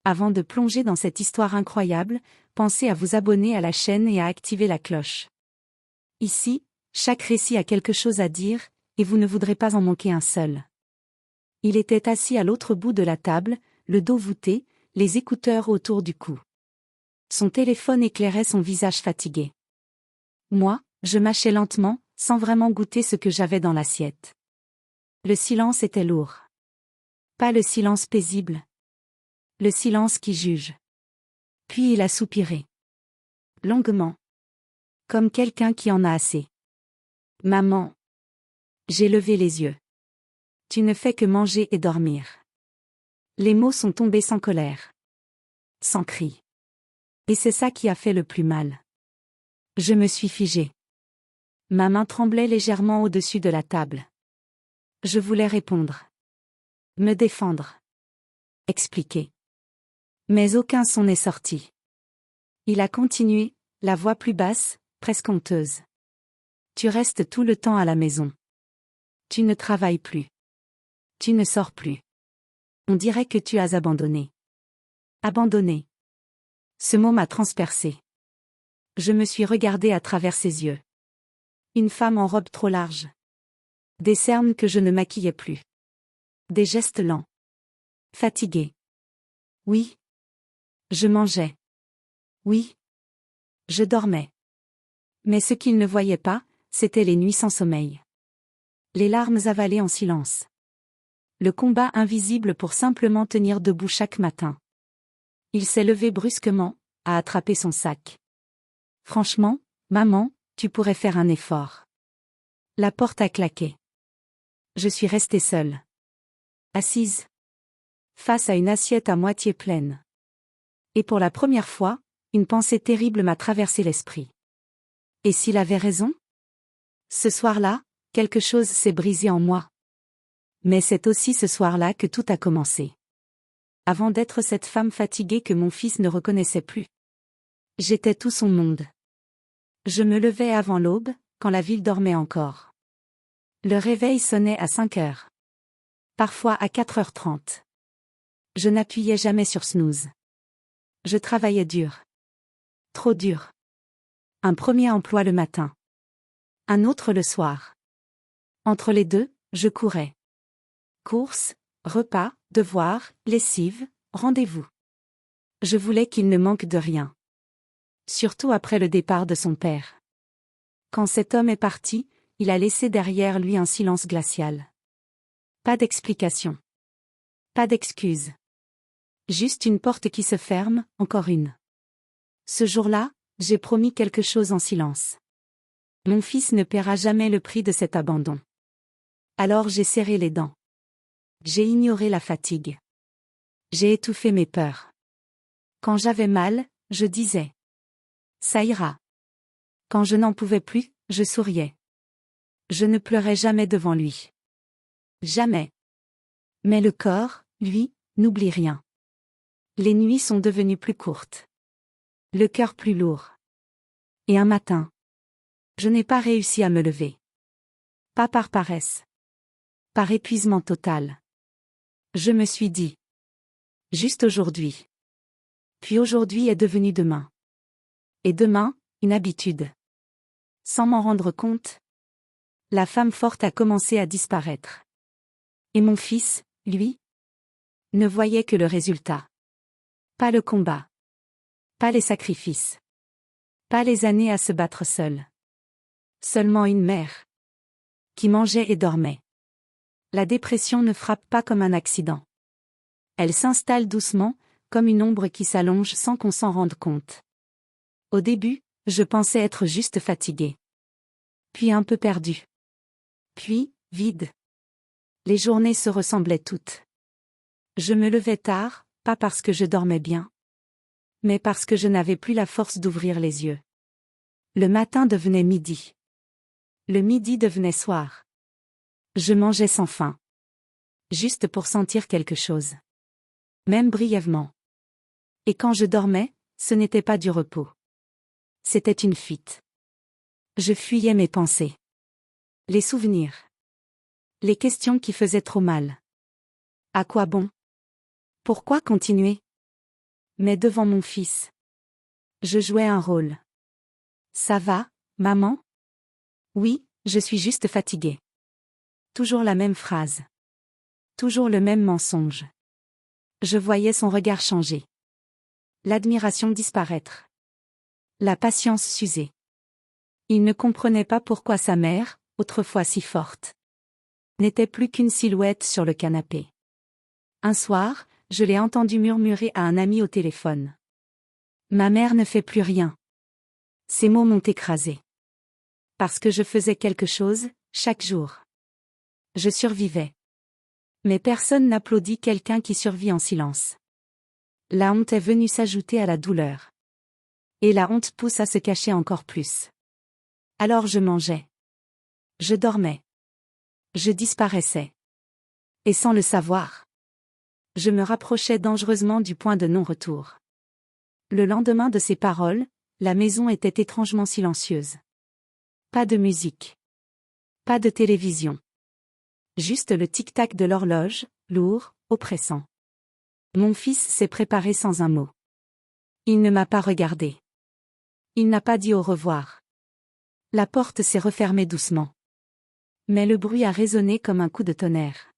Avant de plonger dans cette histoire incroyable, pensez à vous abonner à la chaîne et à activer la cloche. Ici, chaque récit a quelque chose à dire, et vous ne voudrez pas en manquer un seul. Il était assis à l'autre bout de la table, le dos voûté, les écouteurs autour du cou. Son téléphone éclairait son visage fatigué. Moi, je mâchais lentement, sans vraiment goûter ce que j'avais dans l'assiette. Le silence était lourd. Pas le silence paisible. Le silence qui juge. Puis il a soupiré. Longuement. Comme quelqu'un qui en a assez. Maman. J'ai levé les yeux. Tu ne fais que manger et dormir. Les mots sont tombés sans colère. Sans cri. Et c'est ça qui a fait le plus mal. Je me suis figée. Ma main tremblait légèrement au-dessus de la table. Je voulais répondre. Me défendre. Expliquer. Mais aucun son n'est sorti. Il a continué, la voix plus basse, presque honteuse. Tu restes tout le temps à la maison. Tu ne travailles plus. Tu ne sors plus. On dirait que tu as abandonné. Abandonné. Ce mot m'a transpercé. Je me suis regardée à travers ses yeux. Une femme en robe trop large. Des cernes que je ne maquillais plus. Des gestes lents. Fatigué. Oui. Je mangeais. Oui. Je dormais. Mais ce qu'il ne voyait pas, c'était les nuits sans sommeil. Les larmes avalées en silence. Le combat invisible pour simplement tenir debout chaque matin. Il s'est levé brusquement, a attrapé son sac. Franchement, maman, tu pourrais faire un effort. La porte a claqué. Je suis restée seule. Assise. Face à une assiette à moitié pleine. Et pour la première fois, une pensée terrible m'a traversé l'esprit. Et s'il avait raison? Ce soir-là, quelque chose s'est brisé en moi. Mais c'est aussi ce soir-là que tout a commencé. Avant d'être cette femme fatiguée que mon fils ne reconnaissait plus. J'étais tout son monde. Je me levais avant l'aube, quand la ville dormait encore. Le réveil sonnait à 5 heures. Parfois à 4h30. Je n'appuyais jamais sur snooze. Je travaillais dur. Trop dur. Un premier emploi le matin. Un autre le soir. Entre les deux, je courais. Courses, repas, devoirs, lessive, rendez-vous. Je voulais qu'il ne manque de rien. Surtout après le départ de son père. Quand cet homme est parti, il a laissé derrière lui un silence glacial. Pas d'explication. Pas d'excuse. Juste une porte qui se ferme, encore une. Ce jour-là, j'ai promis quelque chose en silence. Mon fils ne paiera jamais le prix de cet abandon. Alors j'ai serré les dents. J'ai ignoré la fatigue. J'ai étouffé mes peurs. Quand j'avais mal, je disais. Ça ira. Quand je n'en pouvais plus, je souriais. Je ne pleurais jamais devant lui. Jamais. Mais le corps, lui, n'oublie rien. Les nuits sont devenues plus courtes. Le cœur plus lourd. Et un matin. Je n'ai pas réussi à me lever. Pas par paresse. Par épuisement total. Je me suis dit. Juste aujourd'hui. Puis aujourd'hui est devenu demain. Et demain, une habitude. Sans m'en rendre compte, la femme forte a commencé à disparaître. Et mon fils, lui, ne voyait que le résultat. Pas le combat. Pas les sacrifices. Pas les années à se battre seule. Seulement une mère. Qui mangeait et dormait. La dépression ne frappe pas comme un accident. Elle s'installe doucement, comme une ombre qui s'allonge sans qu'on s'en rende compte. Au début, je pensais être juste fatiguée. Puis un peu perdue. Puis, vide. Les journées se ressemblaient toutes. Je me levais tard, pas parce que je dormais bien. Mais parce que je n'avais plus la force d'ouvrir les yeux. Le matin devenait midi. Le midi devenait soir. Je mangeais sans faim. Juste pour sentir quelque chose. Même brièvement. Et quand je dormais, ce n'était pas du repos. C'était une fuite. Je fuyais mes pensées. Les souvenirs. Les questions qui faisaient trop mal. À quoi bon? Pourquoi continuer? Mais devant mon fils, je jouais un rôle. Ça va, maman? Oui, je suis juste fatiguée. Toujours la même phrase. Toujours le même mensonge. Je voyais son regard changer. L'admiration disparaître. La patience s'user. Il ne comprenait pas pourquoi sa mère, autrefois si forte, n'était plus qu'une silhouette sur le canapé. Un soir, je l'ai entendu murmurer à un ami au téléphone. Ma mère ne fait plus rien. Ces mots m'ont écrasé. Parce que je faisais quelque chose, chaque jour. Je survivais. Mais personne n'applaudit quelqu'un qui survit en silence. La honte est venue s'ajouter à la douleur. Et la honte pousse à se cacher encore plus. Alors je mangeais. Je dormais. Je disparaissais. Et sans le savoir, je me rapprochais dangereusement du point de non-retour. Le lendemain de ces paroles, la maison était étrangement silencieuse. Pas de musique. Pas de télévision. Juste le tic-tac de l'horloge, lourd, oppressant. Mon fils s'est préparé sans un mot. Il ne m'a pas regardé. Il n'a pas dit au revoir. La porte s'est refermée doucement. Mais le bruit a résonné comme un coup de tonnerre.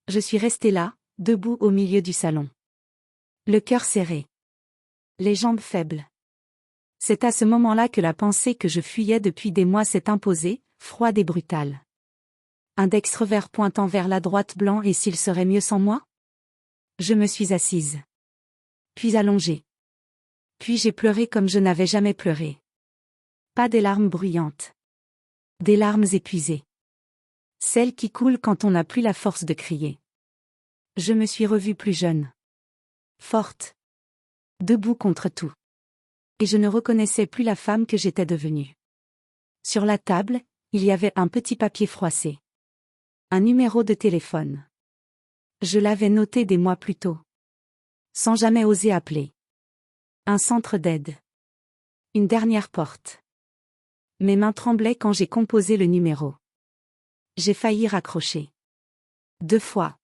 Je suis restée là, debout au milieu du salon. Le cœur serré. Les jambes faibles. C'est à ce moment-là que la pensée que je fuyais depuis des mois s'est imposée, froide et brutale. Index revers pointant vers la droite blanc et s'il serait mieux sans moi? Je me suis assise. Puis allongée. Puis j'ai pleuré comme je n'avais jamais pleuré. Pas des larmes bruyantes. Des larmes épuisées. Celles qui coulent quand on n'a plus la force de crier. Je me suis revue plus jeune. Forte. Debout contre tout. Et je ne reconnaissais plus la femme que j'étais devenue. Sur la table, il y avait un petit papier froissé. Un numéro de téléphone. Je l'avais noté des mois plus tôt. Sans jamais oser appeler. Un centre d'aide. Une dernière porte. Mes mains tremblaient quand j'ai composé le numéro. J'ai failli raccrocher. 2 fois.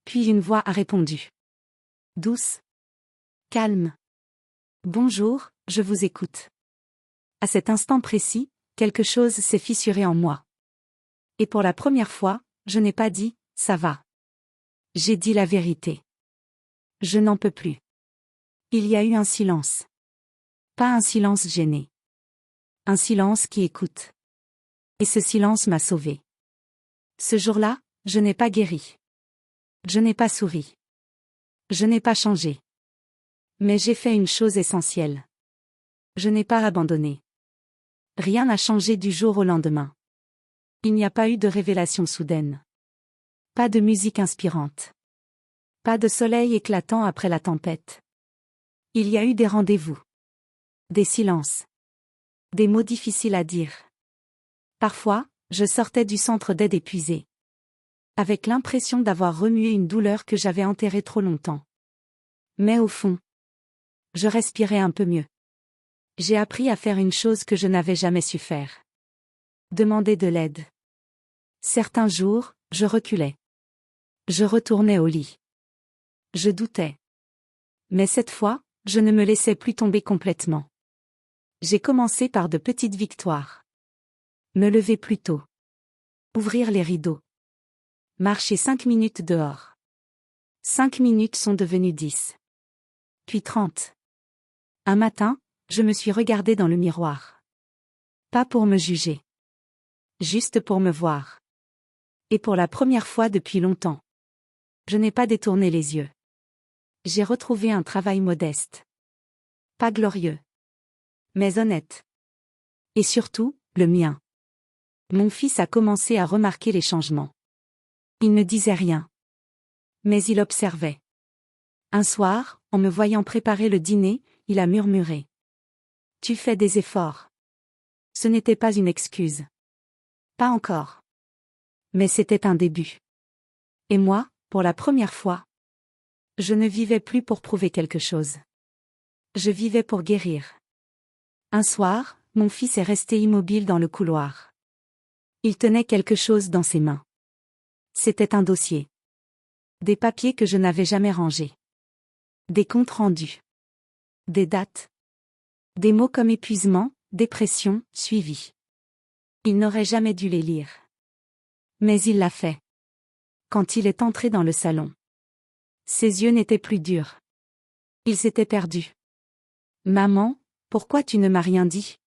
Puis une voix a répondu. Douce. Calme. Bonjour, je vous écoute. À cet instant précis, quelque chose s'est fissuré en moi. Et pour la première fois, je n'ai pas dit « ça va ». J'ai dit la vérité. Je n'en peux plus. Il y a eu un silence. Pas un silence gêné. Un silence qui écoute. Et ce silence m'a sauvée. Ce jour-là, je n'ai pas guéri. Je n'ai pas souri. Je n'ai pas changé. Mais j'ai fait une chose essentielle. Je n'ai pas abandonné. Rien n'a changé du jour au lendemain. Il n'y a pas eu de révélation soudaine. Pas de musique inspirante. Pas de soleil éclatant après la tempête. Il y a eu des rendez-vous. Des silences. Des mots difficiles à dire. Parfois, je sortais du centre d'aide épuisé. Avec l'impression d'avoir remué une douleur que j'avais enterrée trop longtemps. Mais au fond, je respirais un peu mieux. J'ai appris à faire une chose que je n'avais jamais su faire. Demander de l'aide. Certains jours, je reculais. Je retournais au lit. Je doutais. Mais cette fois, je ne me laissais plus tomber complètement. J'ai commencé par de petites victoires. Me lever plus tôt. Ouvrir les rideaux. Marcher 5 minutes dehors. 5 minutes sont devenues 10. Puis 30. Un matin, je me suis regardée dans le miroir. Pas pour me juger. Juste pour me voir. Et pour la première fois depuis longtemps. Je n'ai pas détourné les yeux. J'ai retrouvé un travail modeste. Pas glorieux. Mais honnête. Et surtout, le mien. Mon fils a commencé à remarquer les changements. Il ne disait rien. Mais il observait. Un soir, en me voyant préparer le dîner, il a murmuré. « Tu fais des efforts. » Ce n'était pas une excuse. Pas encore. Mais c'était un début. Et moi, pour la première fois, je ne vivais plus pour prouver quelque chose. Je vivais pour guérir. Un soir, mon fils est resté immobile dans le couloir. Il tenait quelque chose dans ses mains. C'était un dossier. Des papiers que je n'avais jamais rangés. Des comptes rendus. Des dates. Des mots comme épuisement, dépression, suivi. Il n'aurait jamais dû les lire. Mais il l'a fait. Quand il est entré dans le salon. Ses yeux n'étaient plus durs. Il s'était perdu. Maman, pourquoi tu ne m'as rien dit?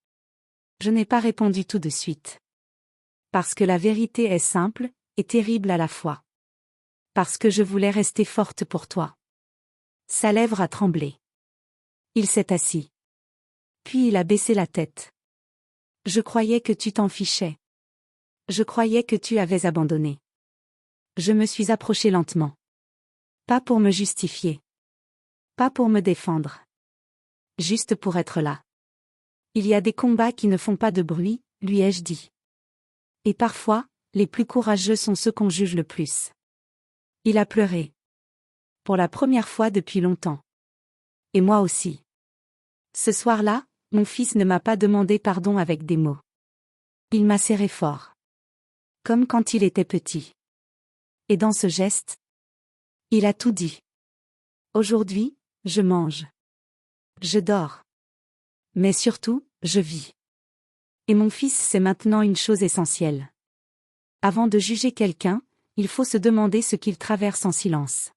Je n'ai pas répondu tout de suite. Parce que la vérité est simple, et terrible à la fois. Parce que je voulais rester forte pour toi. Sa lèvre a tremblé. Il s'est assis. Puis il a baissé la tête. Je croyais que tu t'en fichais. Je croyais que tu avais abandonné. Je me suis approchée lentement. Pas pour me justifier. Pas pour me défendre. Juste pour être là. Il y a des combats qui ne font pas de bruit, lui ai-je dit. Et parfois, les plus courageux sont ceux qu'on juge le plus. Il a pleuré. Pour la première fois depuis longtemps. Et moi aussi. Ce soir-là, mon fils ne m'a pas demandé pardon avec des mots. Il m'a serré fort. Comme quand il était petit. Et dans ce geste, il a tout dit. Aujourd'hui, je mange. Je dors. Mais surtout, je vis. Et mon fils sait maintenant une chose essentielle. Avant de juger quelqu'un, il faut se demander ce qu'il traverse en silence.